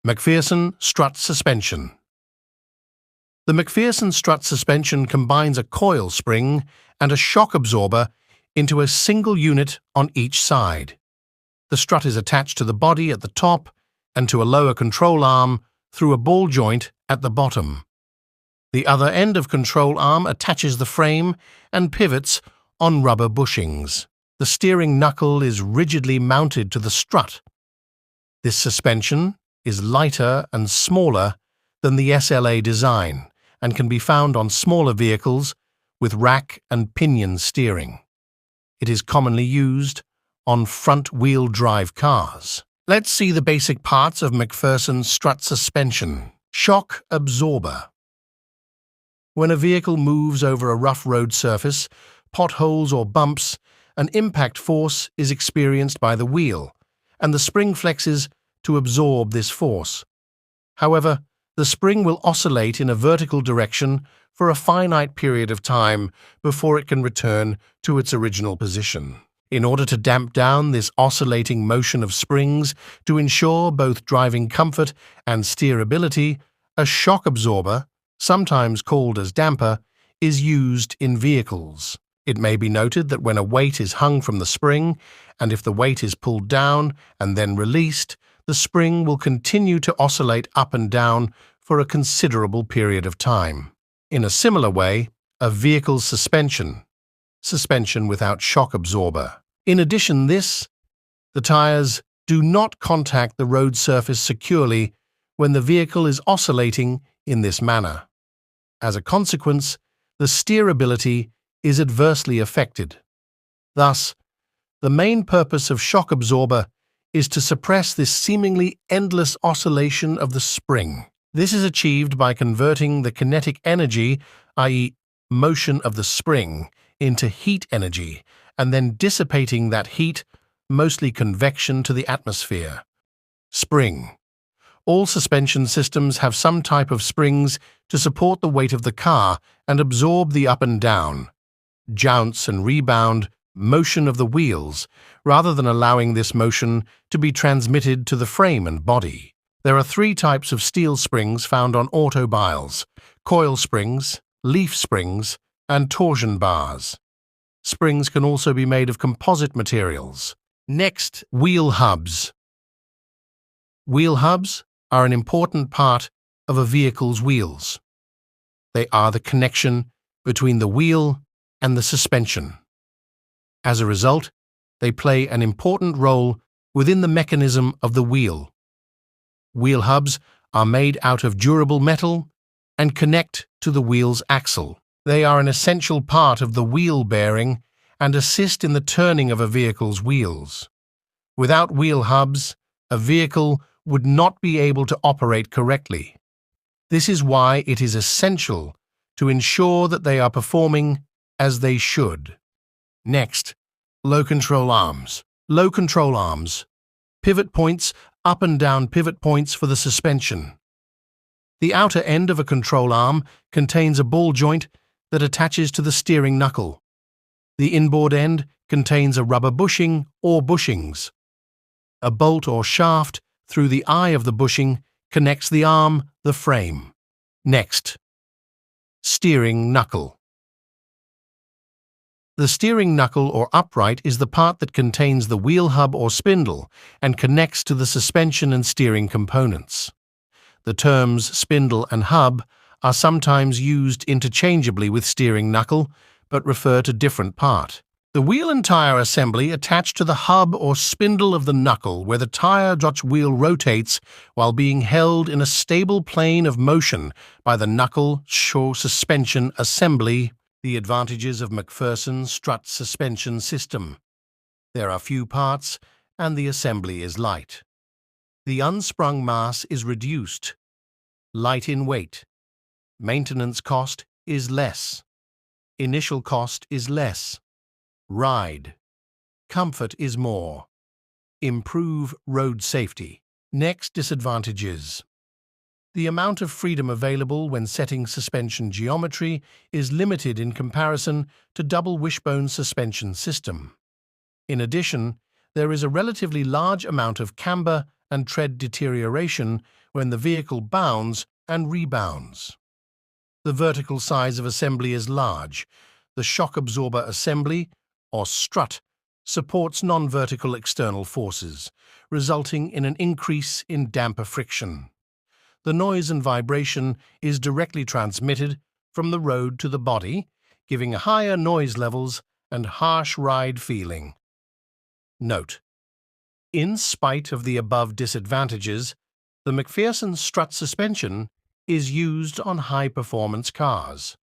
MACPHERSON strut suspension. The MACPHERSON strut suspension combines a coil spring and a shock absorber into a single unit on each side. The strut is attached to the body at the top and to a lower control arm through a ball joint at the bottom. The other end of control arm attaches the frame and pivots on rubber bushings. The steering knuckle is rigidly mounted to the strut. This suspension is lighter and smaller than the SLA design and can be found on smaller vehicles with rack and pinion steering. It is commonly used on front-wheel drive cars. Let's see the basic parts of MACPHERSON strut suspension. Shock absorber. When a vehicle moves over a rough road surface, potholes or bumps, an impact force is experienced by the wheel, and the spring flexes to absorb this force. However, the spring will oscillate in a vertical direction for a finite period of time before it can return to its original position. In order to damp down this oscillating motion of springs to ensure both driving comfort and steerability, a shock absorber, sometimes called as damper, is used in vehicles. It may be noted that when a weight is hung from the spring, and if the weight is pulled down and then released, the spring will continue to oscillate up and down for a considerable period of time. In a similar way, a vehicle's suspension without shock absorber. In addition the tires do not contact the road surface securely when the vehicle is oscillating in this manner. As a consequence, the steerability is adversely affected. Thus, the main purpose of shock absorber is to suppress this seemingly endless oscillation of the spring. This is achieved by converting the kinetic energy, i.e., motion of the spring, into heat energy, and then dissipating that heat, mostly convection, to the atmosphere. Spring. All suspension systems have some type of springs to support the weight of the car and absorb the up and down, jounce and rebound motion of the wheels, rather than allowing this motion to be transmitted to the frame and body. There are three types of steel springs found on automobiles: coil springs, leaf springs, and torsion bars. Springs can also be made of composite materials. Next, wheel hubs. Wheel hubs are an important part of a vehicle's wheels. They are the connection between the wheel and the suspension. As a result, they play an important role within the mechanism of the wheel. Wheel hubs are made out of durable metal and connect to the wheel's axle. They are an essential part of the wheel bearing and assist in the turning of a vehicle's wheels. Without wheel hubs, a vehicle would not be able to operate correctly. This is why it is essential to ensure that they are performing as they should. Next, low control arms. Low control arms. Pivot points, up and down pivot points for the suspension. The outer end of a control arm contains a ball joint that attaches to the steering knuckle. The inboard end contains a rubber bushing or bushings. A bolt or shaft through the eye of the bushing connects the arm, the frame. Next, steering knuckle. The steering knuckle or upright is the part that contains the wheel hub or spindle and connects to the suspension and steering components. The terms spindle and hub are sometimes used interchangeably with steering knuckle, but refer to different part. The wheel and tire assembly attached to the hub or spindle of the knuckle, where the tire/wheel rotates while being held in a stable plane of motion by the knuckle suspension assembly. The advantages of MACPHERSON strut suspension system. There are few parts and the assembly is light. The unsprung mass is reduced. Light in weight. Maintenance cost is less. Initial cost is less. Ride. Comfort is more. Improve road safety. Next, disadvantages. The amount of freedom available when setting suspension geometry is limited in comparison to double wishbone suspension system. In addition, there is a relatively large amount of camber and tread deterioration when the vehicle bounds and rebounds. The vertical size of assembly is large. The shock absorber assembly, or strut, supports non-vertical external forces, resulting in an increase in damper friction. The noise and vibration is directly transmitted from the road to the body, giving higher noise levels and harsh ride feeling. Note: in spite of the above disadvantages, the MACPHERSON strut suspension is used on high-performance cars.